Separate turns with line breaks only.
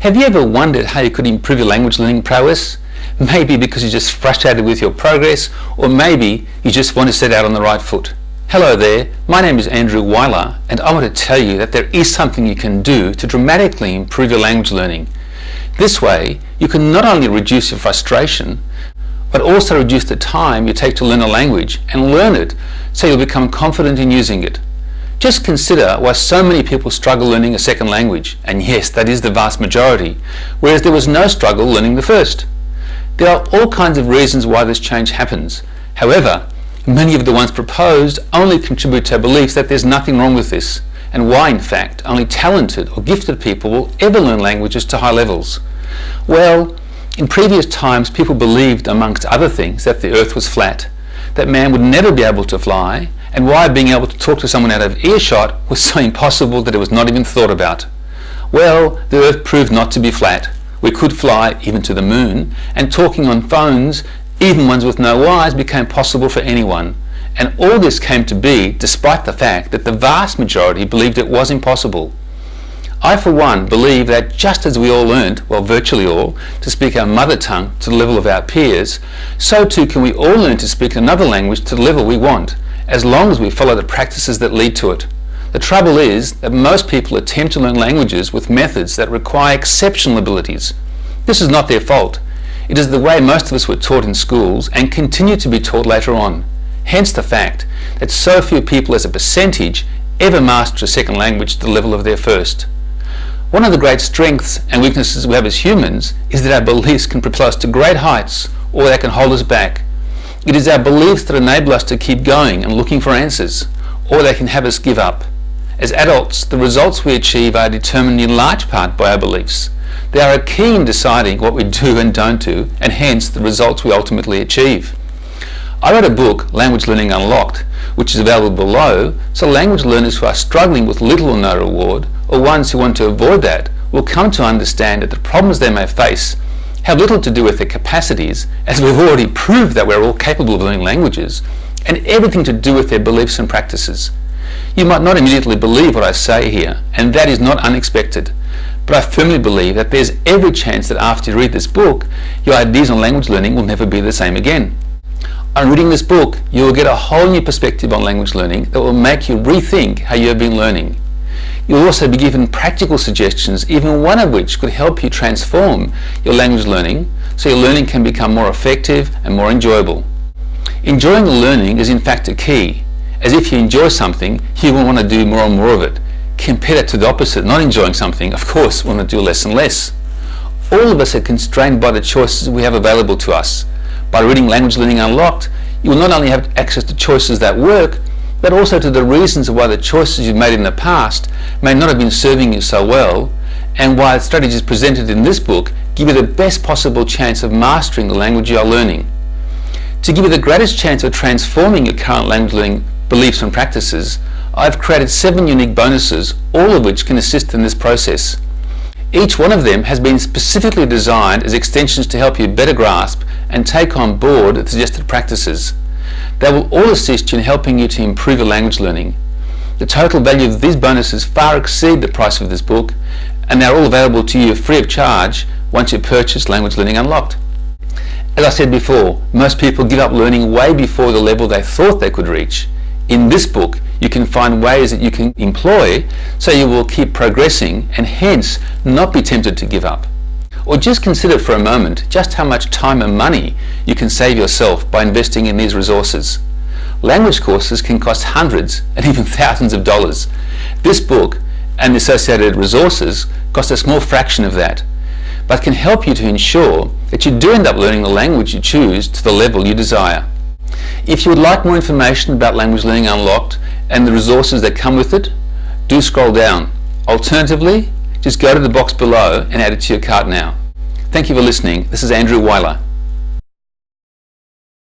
Have you ever wondered how you could improve your language learning prowess? Maybe because you're just frustrated with your progress, or maybe you just want to set out on the right foot. Hello there, my name is Andrew Weiler, and I want to tell you that there is something you can do to dramatically improve your language learning. This way, you can not only reduce your frustration, but also reduce the time you take to learn a language and learn it so you'll become confident in using it. Just consider why so many people struggle learning a second language, and yes, that is the vast majority, whereas there was no struggle learning the first. There are all kinds of reasons why this change happens. However, many of the ones proposed only contribute to our beliefs that there's nothing wrong with this, and why in fact only talented or gifted people will ever learn languages to high levels. Well, in previous times people believed, amongst other things, that the earth was flat, that man would never be able to fly, and why being able to talk to someone out of earshot was so impossible that it was not even thought about. Well, the earth proved not to be flat. We could fly even to the moon, and talking on phones, even ones with no eyes, became possible for anyone. And all this came to be despite the fact that the vast majority believed it was impossible. I, for one, believe that just as we all learned, well, virtually all, to speak our mother tongue to the level of our peers, so too can we all learn to speak another language to the level we want, as long as we follow the practices that lead to it. The trouble is that most people attempt to learn languages with methods that require exceptional abilities. This is not their fault. It is the way most of us were taught in schools and continue to be taught later on. Hence the fact that so few people as a percentage ever master a second language to the level of their first. One of the great strengths and weaknesses we have as humans is that our beliefs can propel us to great heights, or they can hold us back. It is our beliefs that enable us to keep going and looking for answers, or they can have us give up. As adults, the results we achieve are determined in large part by our beliefs. They are a key in deciding what we do and don't do, and hence the results we ultimately achieve. I wrote a book, Language Learning Unlocked, which is available below, so language learners who are struggling with little or no reward, or ones who want to avoid that, will come to understand that the problems they may face have little to do with their capacities, as we've already proved that we're all capable of learning languages, and everything to do with their beliefs and practices. You might not immediately believe what I say here, and that is not unexpected, but I firmly believe that there's every chance that after you read this book, your ideas on language learning will never be the same again. On reading this book, you will get a whole new perspective on language learning that will make you rethink how you have been learning. You'll also be given practical suggestions, even one of which could help you transform your language learning so your learning can become more effective and more enjoyable. Enjoying the learning is in fact a key, as if you enjoy something, you will want to do more and more of it. Compare it to the opposite, not enjoying something, of course, want to do less and less. All of us are constrained by the choices we have available to us. By reading Language Learning Unlocked, you will not only have access to choices that work, but also to the reasons why the choices you've made in the past may not have been serving you so well, and why the strategies presented in this book give you the best possible chance of mastering the language you are learning. To give you the greatest chance of transforming your current language learning beliefs and practices, I've created 7 unique bonuses, all of which can assist in this process. Each one of them has been specifically designed as extensions to help you better grasp and take on board the suggested practices. They will all assist you in helping you to improve your language learning. The total value of these bonuses far exceed the price of this book, and they are all available to you free of charge once you purchase Language Learning Unlocked. As I said before, most people give up learning way before the level they thought they could reach. In this book, you can find ways that you can employ so you will keep progressing and hence not be tempted to give up. Or just consider for a moment just how much time and money you can save yourself by investing in these resources. Language courses can cost hundreds and even thousands of dollars. This book and the associated resources cost a small fraction of that, but can help you to ensure that you do end up learning the language you choose to the level you desire. If you would like more information about Language Learning Unlocked and the resources that come with it, do scroll down. Alternatively, just go to the box below and add it to your cart now. Thank you for listening. This is Andrew Weiler.